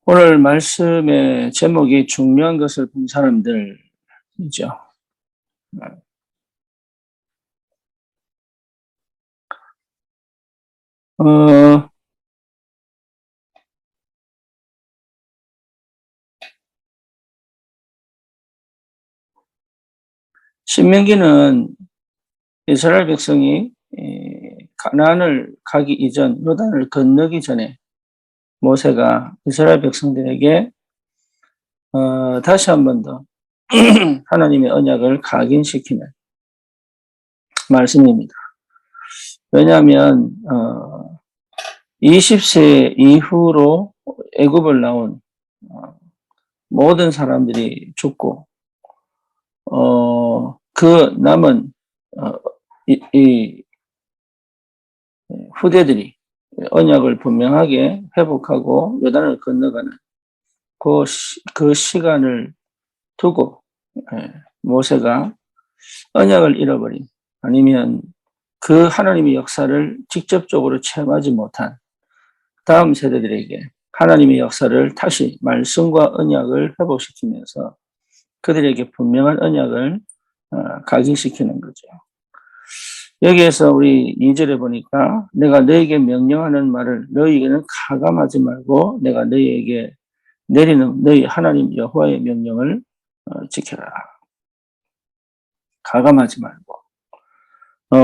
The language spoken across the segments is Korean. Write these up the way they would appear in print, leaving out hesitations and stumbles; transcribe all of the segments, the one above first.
오늘 말씀의 제목이 중요한 것을 본 사람들이죠. 어, 신명기는 이스라엘 백성이 가나안을 가기 이전, 요단을 건너기 전에 모세가 이스라엘 백성들에게 다시 한 번 더 하나님의 언약을 각인시키는 말씀입니다. 왜냐하면 20세 이후로 애굽을 나온 모든 사람들이 죽고 그 남은 이 후대들이 언약을 분명하게 회복하고 요단을 건너가는 그 시간을 두고 모세가 언약을 잃어버린, 아니면 그 하나님의 역사를 직접적으로 체험하지 못한 다음 세대들에게 하나님의 역사를 다시 말씀과 언약을 회복시키면서 그들에게 분명한 언약을 각인시키는 거죠. 여기에서 우리 2절에 보니까 내가 너에게 명령하는 말을 너희에게는 가감하지 말고 내가 너희에게 내리는 너희 하나님 여호와의 명령을 지켜라. 가감하지 말고.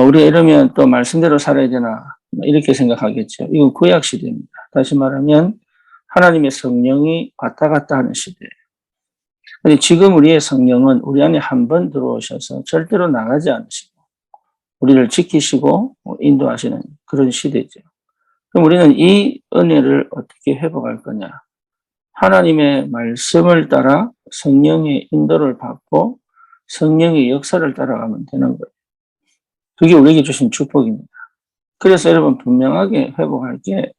우리가 이러면 또 말씀대로 살아야 되나 이렇게 생각하겠죠. 이건 구약 시대입니다. 다시 말하면 하나님의 성령이 왔다 갔다 하는 시대예요. 근데 지금 우리의 성령은 우리 안에 한 번 들어오셔서 절대로 나가지 않으시고 우리를 지키시고 인도하시는 그런 시대죠. 그럼 우리는 이 은혜를 어떻게 회복할 거냐? 하나님의 말씀을 따라 성령의 인도를 받고 성령의 역사를 따라가면 되는 거예요. 그게 우리에게 주신 축복입니다. 그래서 여러분 분명하게 회복할 게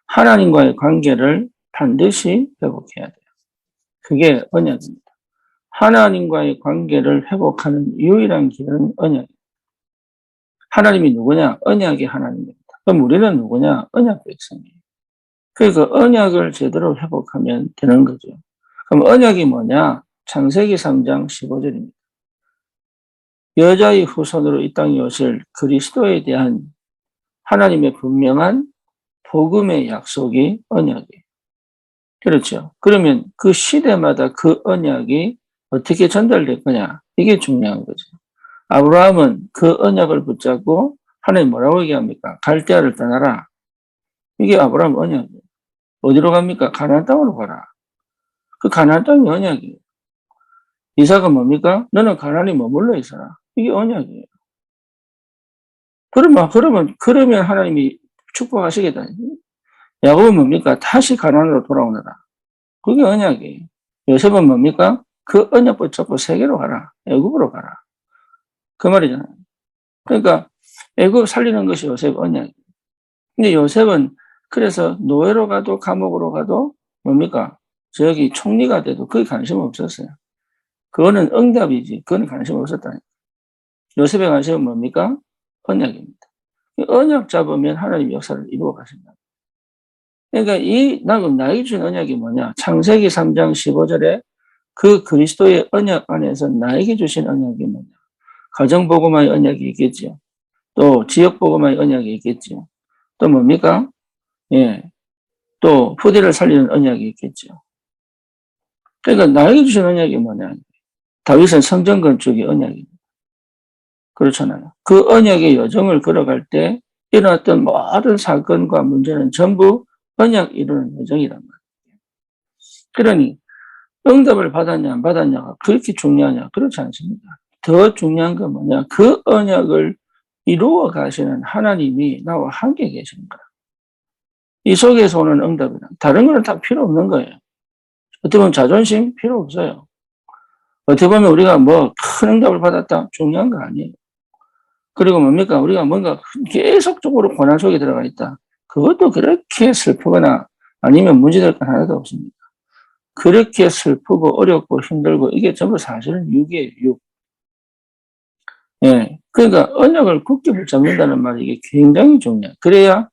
하나님과의 관계를 반드시 회복해야 돼요. 그게 언약입니다. 하나님과의 관계를 회복하는 유일한 길은 언약입니다. 하나님이 누구냐? 언약의 하나님입니다. 그럼 우리는 누구냐? 언약 백성이에요. 그래서 언약을 제대로 회복하면 되는 거죠. 그럼 언약이 뭐냐? 창세기 3장 15절입니다. 여자의 후손으로 이 땅에 오실 그리스도에 대한 하나님의 분명한 복음의 약속이 언약이에요. 그렇죠. 그러면 그 시대마다 그 언약이 어떻게 전달될 거냐? 이게 중요한 거죠. 아브라함은 그 언약을 붙잡고 하나님 뭐라고 얘기합니까? 갈대아를 떠나라. 이게 아브라함 언약이에요. 어디로 갑니까? 가나안 땅으로 가라. 그 가나안 땅이 언약이에요. 이삭은 뭡니까? 너는 가나안에 머물러 있어라. 이게 언약이에요. 그러면 하나님이 축복하시겠다. 야곱은 뭡니까? 다시 가나안으로 돌아오너라. 그게 언약이에요. 요셉은 뭡니까? 그 언약 붙잡고 세계로 가라. 애굽으로 가라. 그 말이잖아요. 그러니까 애굽 살리는 것이 요셉 언약이에요. 근데 요셉은 그래서 노예로 가도 감옥으로 가도 뭡니까? 저기 총리가 돼도 그게 관심 없었어요. 그거는 응답이지. 그거는 관심 없었다니까. 요셉의 관심은 뭡니까? 언약입니다. 언약 잡으면 하나님 역사를 이루어 가신다. 그러니까 나에게 준 언약이 뭐냐? 창세기 3장 15절에 그 그리스도의 언약 안에서 나에게 주신 언약이 뭐냐? 가정복음화의 언약이 있겠지요. 또 지역복음화의 언약이 있겠지요. 또 뭡니까? 예. 또 후대를 살리는 언약이 있겠죠. 그러니까 나에게 주신 언약이 뭐냐? 다윗은 성전 건축의 언약입니다. 그렇잖아요. 그 언약의 여정을 걸어갈 때 일어났던 모든 사건과 문제는 전부 언약 이루는 여정이란 말이에요. 그러니 응답을 받았냐 안 받았냐가 그렇게 중요하냐? 그렇지 않습니다. 더 중요한 건 뭐냐? 그 언약을 이루어 가시는 하나님이 나와 함께 계시는 거야. 이 속에서 오는 응답이란 다른 거는 다 필요 없는 거예요. 어떻게 보면 자존심 필요 없어요. 어떻게 보면 우리가 뭐 큰 응답을 받았다 중요한 거 아니에요. 그리고 뭡니까? 우리가 뭔가 계속적으로 고난 속에 들어가 있다. 그것도 그렇게 슬프거나 아니면 문제될 건 하나도 없습니다. 그렇게 슬프고 어렵고 힘들고 이게 전부 사실은 육이에요, 육. 예. 그러니까 언약을 굳게 붙잡는다는 말이 이게 굉장히 중요해요. 그래야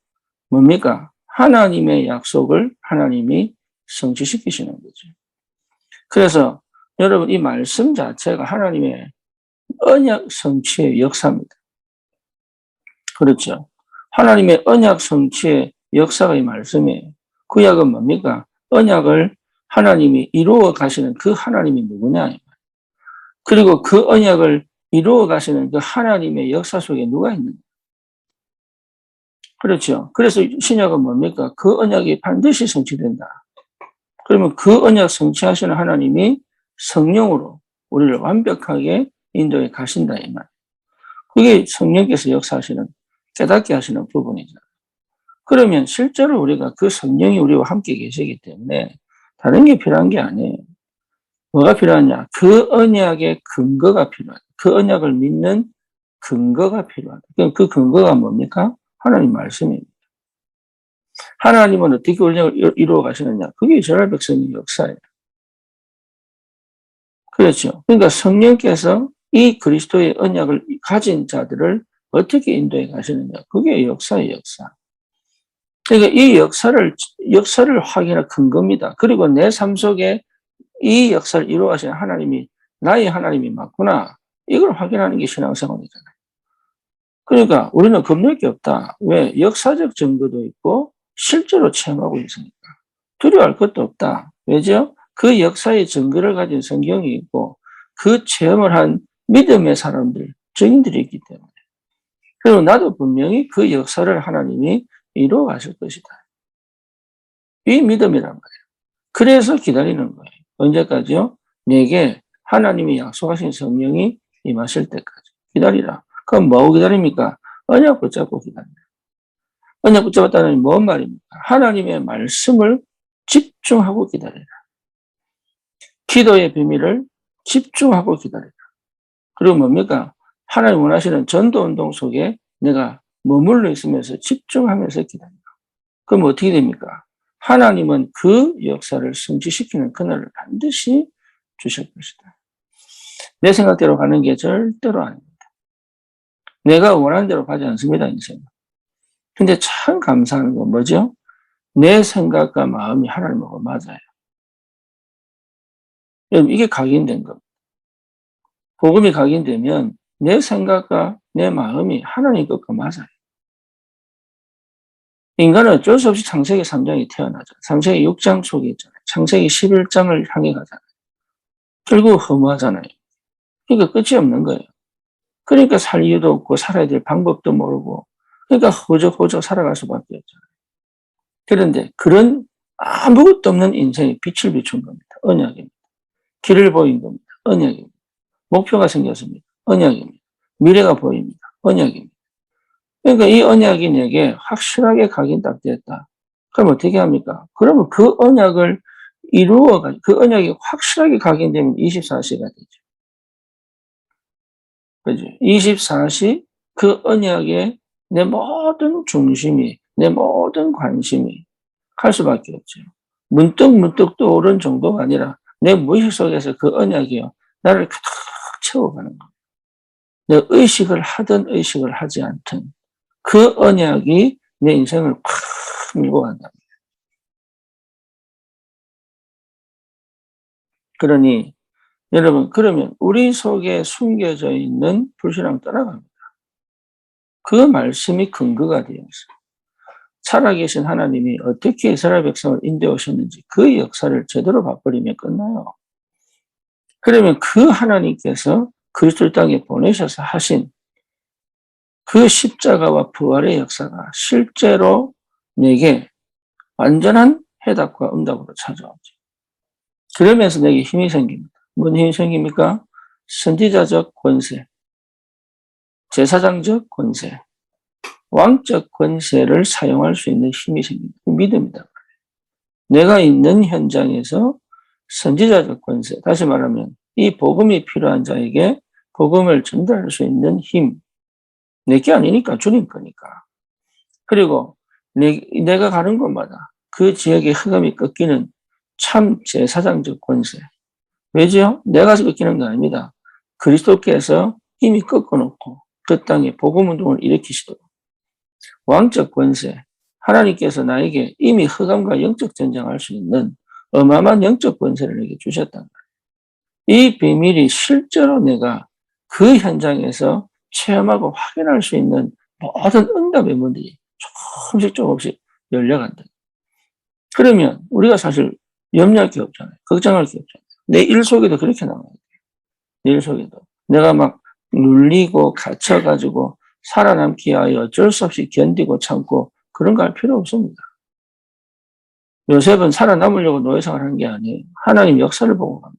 뭡니까? 하나님의 약속을 하나님이 성취시키시는 거죠. 그래서 여러분 이 말씀 자체가 하나님의 언약 성취의 역사입니다. 그렇죠. 하나님의 언약 성취의 역사가 이 말씀이에요. 구약은 뭡니까? 언약을 하나님이 이루어 가시는 그 하나님이 누구냐? 그리고 그 언약을 이루어 가시는 그 하나님의 역사 속에 누가 있느냐? 그렇죠. 그래서 신약은 뭡니까? 그 언약이 반드시 성취된다. 그러면 그 언약 성취하시는 하나님이 성령으로 우리를 완벽하게 인도해 가신다 이 말. 그게 성령께서 역사하시는 깨닫게 하시는 부분이죠. 그러면 실제로 우리가 그 성령이 우리와 함께 계시기 때문에 다른 게 필요한 게 아니에요. 뭐가 필요하냐? 그 언약의 근거가 필요하다. 그 언약을 믿는 근거가 필요하다. 그 근거가 뭡니까? 하나님 말씀입니다. 하나님은 어떻게 언약을 이루어 가시느냐? 그게 이스라엘 백성의 역사예요. 그렇죠. 그러니까 성령께서 이 그리스도의 언약을 가진 자들을 어떻게 인도해 가시느냐? 그게 역사의 역사. 그러니까 이 역사를 확인할 근거입니다. 그리고 내 삶 속에 이 역사를 이루어 가시는 하나님이 나의 하나님이 맞구나. 이걸 확인하는 게 신앙생활이잖아요. 그러니까 우리는 겁낼 게 없다. 왜? 역사적 증거도 있고 실제로 체험하고 있으니까. 두려워할 것도 없다. 왜죠? 그 역사의 증거를 가진 성경이 있고 그 체험을 한 믿음의 사람들, 증인들이 있기 때문에. 그리고 나도 분명히 그 역사를 하나님이 이루어 가실 것이다. 이 믿음이란 말이에요. 그래서 기다리는 거예요. 언제까지요? 내게 하나님이 약속하신 성령이 임하실 때까지. 기다리라. 그럼 뭐하고 기다립니까? 언약 붙잡고 기다립니다. 언약 붙잡았다는 뭔 말입니까? 하나님의 말씀을 집중하고 기다리라. 기도의 비밀을 집중하고 기다리라. 그리고 뭡니까? 하나님 원하시는 전도운동 속에 내가 머물러 있으면서 집중하면서 기다리라. 그럼 어떻게 됩니까? 하나님은 그 역사를 성취시키는 그날을 반드시 주실 것이다. 내 생각대로 가는 게 절대로 아닙니다. 내가 원하는 대로 가지 않습니다, 인생은. 근데 참 감사한 건 뭐죠? 내 생각과 마음이 하나님하고 맞아요. 여러분, 이게 각인된 겁니다. 복음이 각인되면 내 생각과 내 마음이 하나님 것과 맞아요. 인간은 어쩔 수 없이 창세기 3장에 태어나죠. 창세기 6장 속에 있잖아요. 창세기 11장을 향해 가잖아요. 결국 허무하잖아요. 그러니까 끝이 없는 거예요. 그러니까 살 이유도 없고 살아야 될 방법도 모르고 그러니까 허적허적 살아갈 수밖에 없잖아요. 그런데 그런 아무것도 없는 인생에 빛을 비춘 겁니다. 언약입니다. 길을 보인 겁니다. 언약입니다. 목표가 생겼습니다. 언약입니다. 미래가 보입니다. 언약입니다. 그러니까 이 언약이 내게 확실하게 각인 딱 됐다. 그럼 어떻게 합니까? 그러면 그 언약을 이루어가지고 그 언약이 확실하게 각인되면 24시가 되죠. 그죠? 24시 그 언약에 내 모든 중심이, 내 모든 관심이 갈 수밖에 없죠. 문득 떠오른 정도가 아니라 내 무의식 속에서 그 언약이요. 나를 가득 채워가는 겁니다. 내 의식을 하든 의식을 하지 않든 그 언약이 내 인생을 팍 밀고 간다. 그러니 여러분 그러면 우리 속에 숨겨져 있는 불신앙 떠나갑니다. 그 말씀이 근거가 되어 있어요. 살아계신 하나님이 어떻게 이스라엘 백성을 인도해 오셨는지 그 역사를 제대로 봐버리면 끝나요. 그러면 그 하나님께서 그리스도 땅에 보내셔서 하신 그 십자가와 부활의 역사가 실제로 내게 완전한 해답과 응답으로 찾아오죠. 그러면서 내게 힘이 생깁니다. 뭔 힘이 생깁니까? 선지자적 권세, 제사장적 권세, 왕적 권세를 사용할 수 있는 힘이 생깁니다. 믿음이다. 내가 있는 현장에서 선지자적 권세, 다시 말하면 이 복음이 필요한 자에게 복음을 전달할 수 있는 힘, 내게 아니니까 주님 거니까. 그리고 내가 가는 곳마다 그 지역의 흑암이 꺾이는 참 제사장적 권세. 왜죠? 내가 꺾이는 거 아닙니다. 그리스도께서 이미 꺾어놓고 그 땅에 복음운동을 일으키시도록 왕적 권세, 하나님께서 나에게 이미 흑암과 영적 전쟁할 수 있는 어마어마한 영적 권세를 내게 주셨단 말이에요. 이 비밀이 실제로 내가 그 현장에서 체험하고 확인할 수 있는 모든 응답의 문들이 조금씩 열려간다. 그러면 우리가 사실 염려할 게 없잖아요. 걱정할 게 없잖아요. 내 일 속에도 그렇게 나와요. 내 일 속에도. 내가 막 눌리고 갇혀가지고 살아남기 위하여 어쩔 수 없이 견디고 참고 그런 거 할 필요 없습니다. 요셉은 살아남으려고 노예생활을 한 게 아니에요. 하나님 역사를 보고 간 거예요.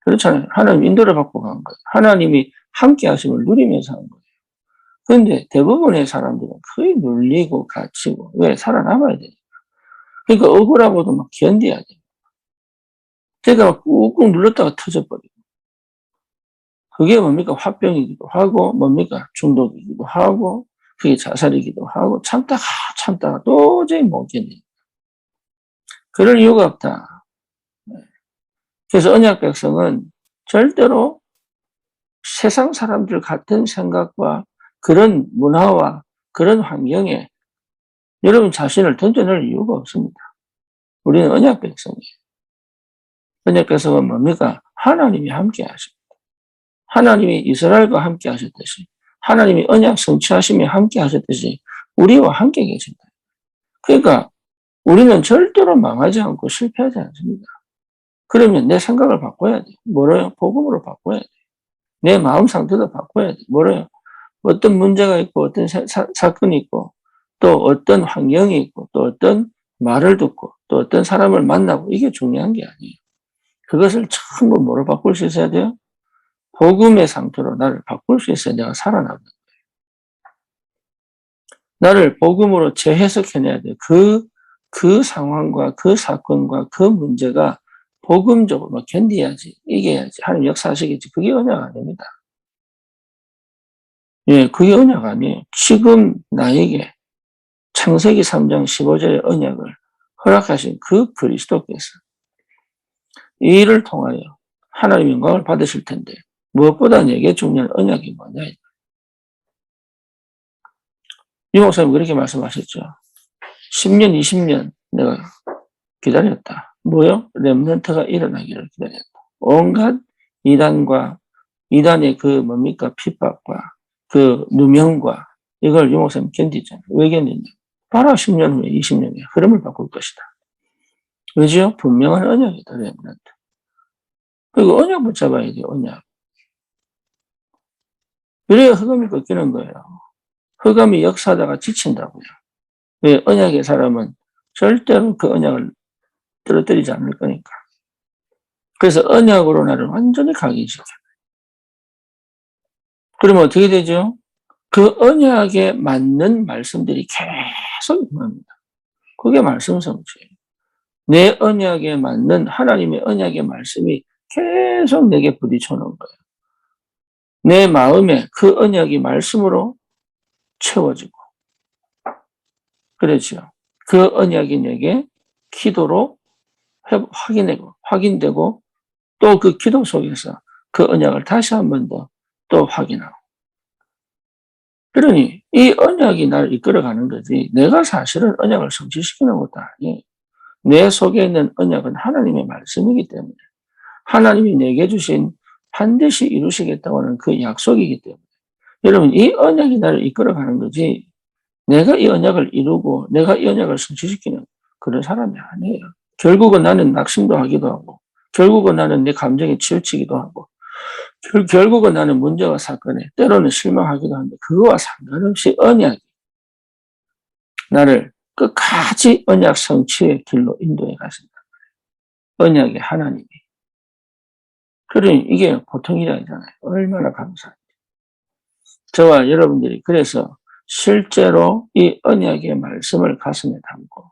그렇잖아요. 하나님 인도를 받고 간 거예요. 하나님이 함께 하심을 누리면서 한 거예요. 그런데 대부분의 사람들은 거의 눌리고 갇히고 왜 살아남아야 돼요. 그러니까 억울하고도 막 견뎌야 돼요. 제가 꾹꾹 눌렀다가 터져버리고 그게 뭡니까? 화병이기도 하고 뭡니까? 중독이기도 하고 그게 자살이기도 하고 참다가 도저히 못 견뎌요. 그럴 이유가 없다. 그래서 언약 백성은 절대로 세상 사람들 같은 생각과 그런 문화와 그런 환경에 여러분 자신을 던져낼 이유가 없습니다. 우리는 언약 백성이에요. 언약 백성은 뭡니까? 하나님이 함께 하십니다. 하나님이 이스라엘과 함께 하셨듯이 하나님이 언약 성취하심에 함께 하셨듯이 우리와 함께 계신다. 그러니까 우리는 절대로 망하지 않고 실패하지 않습니다. 그러면 내 생각을 바꿔야 돼요. 뭐래요? 복음으로 바꿔야 돼요. 내 마음 상태도 바꿔야 돼요. 뭐래요? 어떤 문제가 있고 어떤 사건이 있고 또 어떤 환경이 있고 또 어떤 말을 듣고 또 어떤 사람을 만나고 이게 중요한 게 아니에요. 그것을 전부 뭐로 바꿀 수 있어야 돼요? 복음의 상태로 나를 바꿀 수 있어야 내가 살아남는 거예요. 나를 복음으로 재해석해내야 돼요. 그 상황과 그 사건과 그 문제가 복음적으로 견뎌야지, 이겨야지, 하나님 역사하시겠지. 그게 언약 아닙니다. 예, 그게 언약 아니에요. 지금 나에게 창세기 3장 15절의 언약을 허락하신 그 그리스도께서 이 일을 통하여 하나님의 영광을 받으실 텐데 무엇보다 내게 중요한 언약이 뭐냐. 이 목사님 그렇게 말씀하셨죠. 10년, 20년 내가 기다렸다. 뭐요? 렘넌트가 일어나기를 기다렸다. 온갖 이단의 그 뭡니까? 핍박과 그 누명과 이걸 이 목사님 견디잖아요. 왜 견디냐? 바로 10년 후에 20년 후에 흐름을 바꿀 것이다. 왜죠? 분명한 언약이다. 렘넌트. 그리고 언약 붙잡아야 돼요. 언약. 그래야 흑암이 꺾이는 거예요. 흑암이 역사하다가 지친다고요. 왜? 언약의 사람은 절대로 그 언약을 떨어뜨리지 않을 거니까. 그래서 언약으로 나를 완전히 각인시켜요. 그러면 어떻게 되죠? 그 언약에 맞는 말씀들이 계속 임합니다. 그게 말씀 성취예요. 내 언약에 맞는 하나님의 언약의 말씀이 계속 내게 부딪혀 놓은 거예요. 내 마음에 그 언약이 말씀으로 채워지고 그렇죠. 그 언약이 내게 기도로 확인되고 또 그 기도 속에서 그 언약을 다시 한 번 더 또 확인하고. 그러니 이 언약이 나를 이끌어가는 거지 내가 사실은 언약을 성취시키는 것도 아니에요. 내 속에 있는 언약은 하나님의 말씀이기 때문에 하나님이 내게 주신 반드시 이루시겠다고 하는 그 약속이기 때문에 여러분 이 언약이 나를 이끌어가는 거지 내가 이 언약을 이루고 내가 이 언약을 성취시키는 그런 사람이 아니에요. 결국은 나는 낙심도 하기도 하고 결국은 나는 내 감정에 치우치기도 하고 결국은 나는 문제와 사건에 때로는 실망하기도 하는데 그거와 상관없이 언약이 나를 끝까지 언약 성취의 길로 인도해 가신다. 언약의 하나님이. 그러니 이게 보통 일이 아니잖아요. 얼마나 감사한지. 저와 여러분들이 그래서 실제로 이 언약의 말씀을 가슴에 담고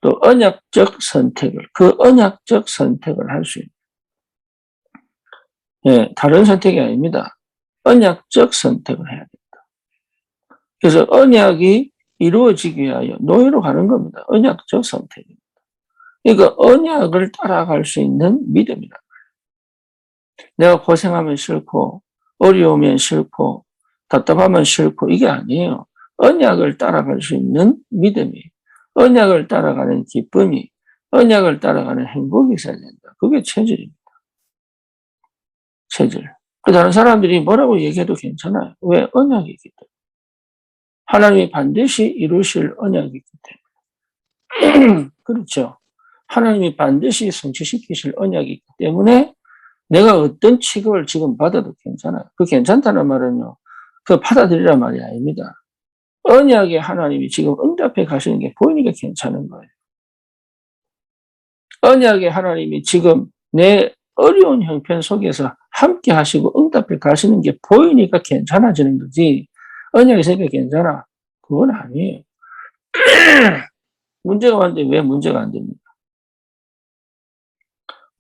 또 언약적 선택을 할 수 있는 예, 다른 선택이 아닙니다. 언약적 선택을 해야 됩니다. 그래서 언약이 이루어지기 위하여 노예로 가는 겁니다. 언약적 선택입니다. 그러니까 언약을 따라갈 수 있는 믿음이다. 내가 고생하면 싫고 어려우면 싫고 답답하면 싫고 이게 아니에요. 언약을 따라갈 수 있는 믿음이 언약을 따라가는 기쁨이 언약을 따라가는 행복이 있어야 된다. 그게 체질입니다. 체질. 그 다른 사람들이 뭐라고 얘기해도 괜찮아요. 왜? 언약이 있기 때문에. 하나님이 반드시 이루실 언약이 있기 때문에. 그렇죠. 하나님이 반드시 성취시키실 언약이 있기 때문에 내가 어떤 취급을 지금 받아도 괜찮아요. 그 괜찮다는 말은요. 그 받아들이란 말이 아닙니다. 언약에 하나님이 지금 응답해 가시는 게 보이니까 괜찮은 거예요. 언약에 하나님이 지금 내 어려운 형편 속에서 함께 하시고 응답해 가시는 게 보이니까 괜찮아지는 거지. 언약이 있으니까 괜찮아. 그건 아니에요. 문제가 왔는데 왜 문제가 안 됩니까?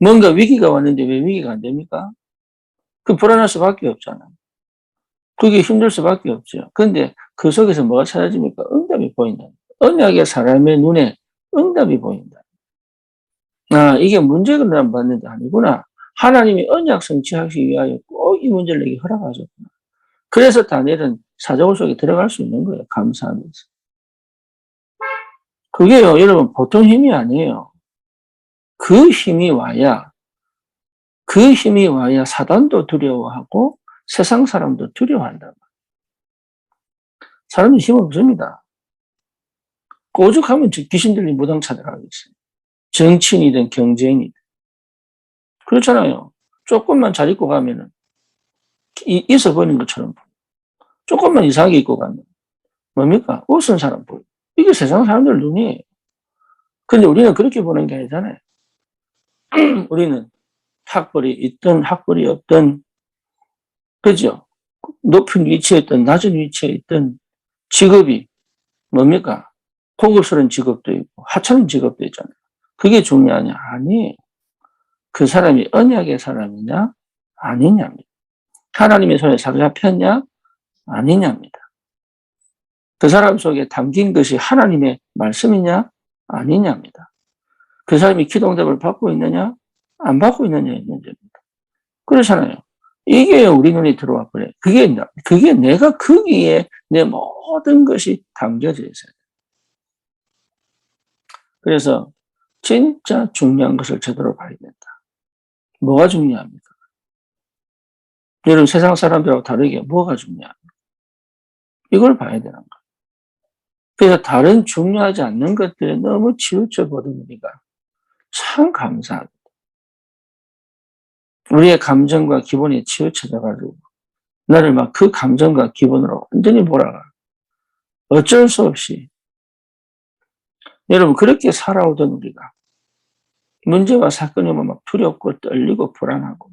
뭔가 위기가 왔는데 왜 위기가 안 됩니까? 그 불안할 수밖에 없잖아요. 그게 힘들 수밖에 없죠. 그런데 그 속에서 뭐가 찾아집니까? 응답이 보인다. 언약의 사람의 눈에 응답이 보인다. 아, 이게 문제가 받는 게 아니구나. 하나님이 언약 성취하기 위하여 꼭 이 문제를 내게 허락하셨구나. 그래서 다니엘은 사자굴 속에 들어갈 수 있는 거예요. 감사하면서. 그게요, 여러분, 보통 힘이 아니에요. 그 힘이 와야 사단도 두려워하고 세상 사람도 두려워한다. 사람이 힘 없습니다. 오죽하면 귀신 들린 무당 찾아가겠어요. 정치인이든 경제인이든. 그렇잖아요. 조금만 잘 입고 가면은 있어 보이는 것처럼 조금만 이상하게 입고 가면 뭡니까? 웃은 사람 보여. 이게 세상 사람들 눈이에요. 근데 우리는 그렇게 보는 게 아니잖아요. 우리는 학벌이 있든 학벌이 없든, 그죠? 높은 위치에 있든 낮은 위치에 있든 직업이 뭡니까? 고급스러운 직업도 있고 하찮은 직업도 있잖아요. 그게 중요하냐? 아니에요. 그 사람이 언약의 사람이냐? 아니냐입니다. 하나님의 손에 사로잡혔냐? 아니냐입니다. 그 사람 속에 담긴 것이 하나님의 말씀이냐? 아니냐입니다. 그 사람이 기도응답을 받고 있느냐? 안 받고 있느냐의 문제입니다. 그렇잖아요. 이게 우리 눈에 들어와 버려요. 그게 내가 거기에 내 모든 것이 담겨져 있어요. 그래서 진짜 중요한 것을 제대로 봐야 된다. 뭐가 중요합니까? 여러분 세상 사람들하고 다르게 뭐가 중요합니까? 이걸 봐야 되는 거예요. 그래서 다른 중요하지 않는 것들에 너무 치우쳐 보던 우리가 참 감사하다. 우리의 감정과 기분이 치우쳐져가지고 나를 막 그 감정과 기분으로 완전히 몰아가. 어쩔 수 없이 여러분 그렇게 살아오던 우리가 문제와 사건이 오면 막 두렵고 떨리고 불안하고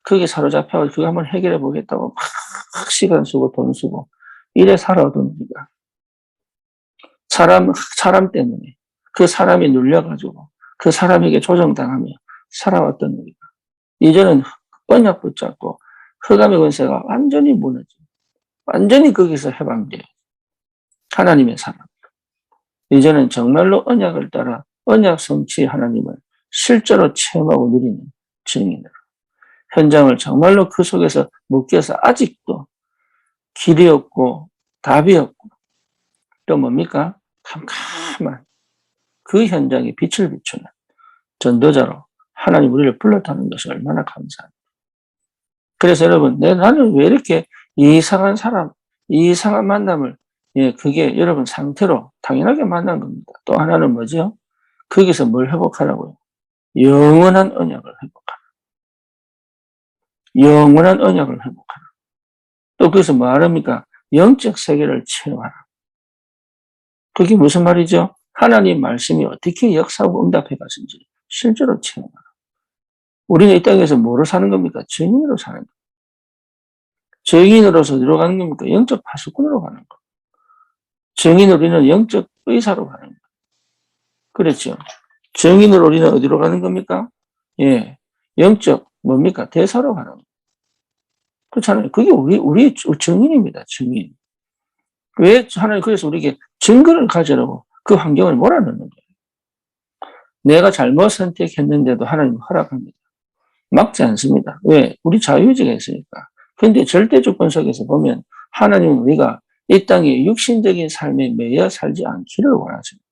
그게 사로잡혀서 그거 한번 해결해 보겠다고 막 시간 쓰고 돈 쓰고 이래 살아오던 우리가 사람 때문에 그 사람이 눌려가지고 그 사람에게 조정당하며 살아왔던 우리가 이제는 언약 붙잡고 흑암의 권세가 완전히 무너져 완전히 거기서 해방돼요. 하나님의 사람. 이제는 정말로 언약을 따라 언약 성취 하나님을 실제로 체험하고 누리는 증인으로 현장을 정말로 그 속에서 묶여서 아직도 길이 없고 답이 없고 또 뭡니까? 캄캄한 그 현장에 빛을 비추는 전도자로 하나님 우리를 불렀다는 것이 얼마나 감사합니다. 그래서 여러분 나는 왜 이렇게 이상한 사람 이상한 만남을 그게 여러분 상태로 당연하게 만난 겁니다. 또 하나는 뭐죠? 거기서 뭘 회복하라고요? 영원한 언약을 회복하라. 영원한 언약을 회복하라. 또 거기서 뭐 하랍니까? 영적 세계를 체험하라. 그게 무슨 말이죠? 하나님 말씀이 어떻게 역사하고 응답해 가신지 실제로 체험하라. 우리는 이 땅에서 뭐로 사는 겁니까? 증인으로 사는 겁니다. 증인으로서 어디로 가는 겁니까? 영적 파수꾼으로 가는 겁니다. 증인으로 우리는 영적 의사로 가는 겁니다. 그렇죠. 증인으로 우리는 어디로 가는 겁니까? 예. 영적, 뭡니까? 대사로 가는 겁니다. 그렇잖아요. 그게 우리 증인입니다. 증인. 왜 하나님 그래서 우리에게 증거를 가지라고 그 환경을 몰아넣는 거예요. 내가 잘못 선택했는데도 하나님 허락합니다. 막지 않습니다. 왜? 우리 자유의지가 있으니까. 근데 절대 조건 속에서 보면 하나님은 우리가 이 땅에 육신적인 삶에 매여 살지 않기를 원하십니다.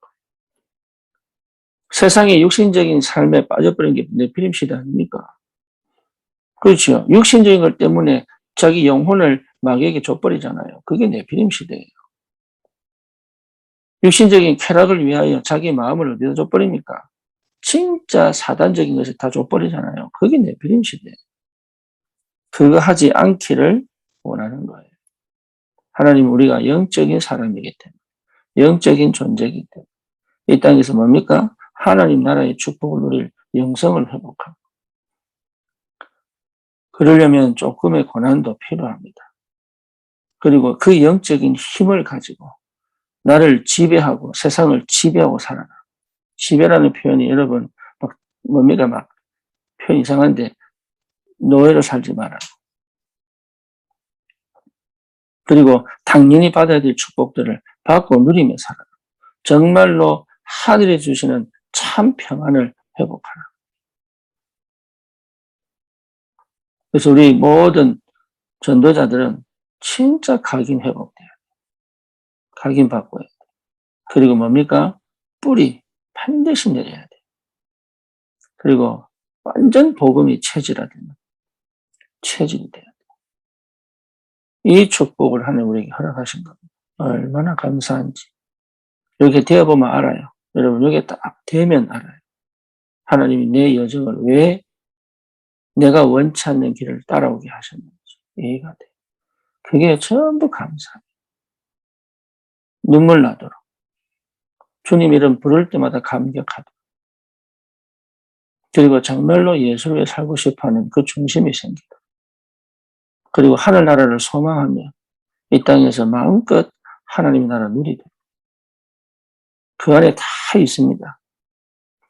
세상의 육신적인 삶에 빠져버린 게 네피림 시대 아닙니까? 그렇죠. 육신적인 것 때문에 자기 영혼을 마귀에게 줘버리잖아요. 그게 네피림 시대예요. 육신적인 쾌락을 위하여 자기 마음을 어디다 줘버립니까? 진짜 사단적인 것을 다 줘버리잖아요. 그게 네피림 시대예요. 그거 하지 않기를 원하는 거예요. 하나님 우리가 영적인 사람이기 때문에, 영적인 존재이기 때문에 이 땅에서 뭡니까? 하나님 나라의 축복을 누릴 영성을 회복하고, 그러려면 조금의 고난도 필요합니다. 그리고 그 영적인 힘을 가지고 나를 지배하고 세상을 지배하고 살아라. 지배라는 표현이 여러분 막 뭡니까? 막 표현 이상한데 노예로 살지 마라. 그리고 당연히 받아야 될 축복들을 받고 누리며 살아라. 정말로 하늘이 주시는 참 평안을 회복하라. 그래서 우리 모든 전도자들은 진짜 각인 회복돼요. 각인 바꿔야 돼. 그리고 뭡니까? 뿌리 반드시 내려야 돼. 그리고 완전 복음이 체질화되는 체질이 돼야 돼. 이 축복을 하나님 우리에게 허락하신 겁니다. 얼마나 감사한지. 이렇게 되어보면 알아요. 여러분 여기에 딱 되면 알아요. 하나님이 내 여정을 왜 내가 원치 않는 길을 따라오게 하셨는지 이해가 돼요. 그게 전부 감사해요. 눈물 나도록. 주님 이름 부를 때마다 감격하도록. 그리고 정말로 예수를 위해 살고 싶어하는 그 중심이 생기도록. 그리고 하늘나라를 소망하며 이 땅에서 마음껏 하나님의 나라 누리도록. 그 안에 다 있습니다.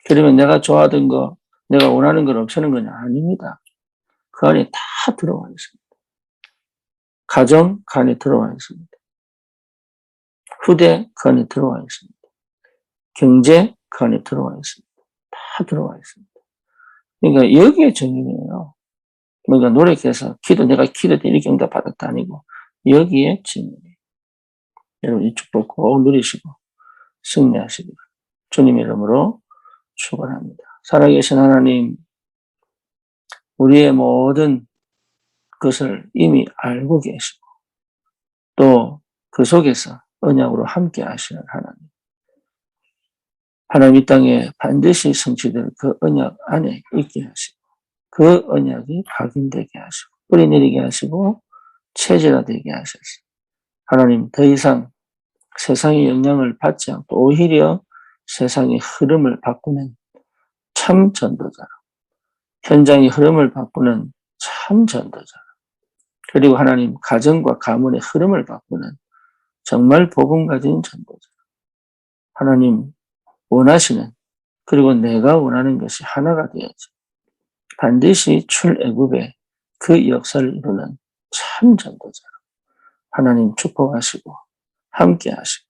그러면 내가 좋아하던 거, 내가 원하는 걸 없애는 건 아닙니다. 그 안에 다 들어와 있습니다. 가정 그 안에 들어와 있습니다. 후대 그 안에 들어와 있습니다. 경제 그 안에 들어와 있습니다. 다 들어와 있습니다. 그러니까 여기에 정인이에요. 그러니까 노력해서 내가 기도때 이렇게 응답 받았다 아니고 여기에 정인이에요. 여러분 이 축복 꼭 누리시고 승리하시기를 주님 이름으로 축원합니다. 살아계신 하나님, 우리의 모든 것을 이미 알고 계시고 또 그 속에서 언약으로 함께 하시는 하나님. 하나님 이 땅에 반드시 성취될 그 언약 안에 있게 하시고 그 언약이 각인되게 하시고 뿌리 내리게 하시고 체질화되게 하셔서 하나님 더 이상 세상의 영향을 받지 않고 오히려 세상의 흐름을 바꾸는 참 전도자로, 현장의 흐름을 바꾸는 참 전도자로, 그리고 하나님 가정과 가문의 흐름을 바꾸는 정말 복음 가진 전도자. 하나님 원하시는, 그리고 내가 원하는 것이 하나가 되어지 반드시 출애굽의 그 역사를 이루는 참 전도자로 하나님 축복하시고 함께 하시고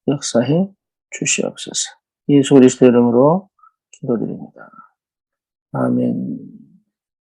역사해 주시옵소서. 예수 그리스도 이름으로 기도드립니다. 아멘.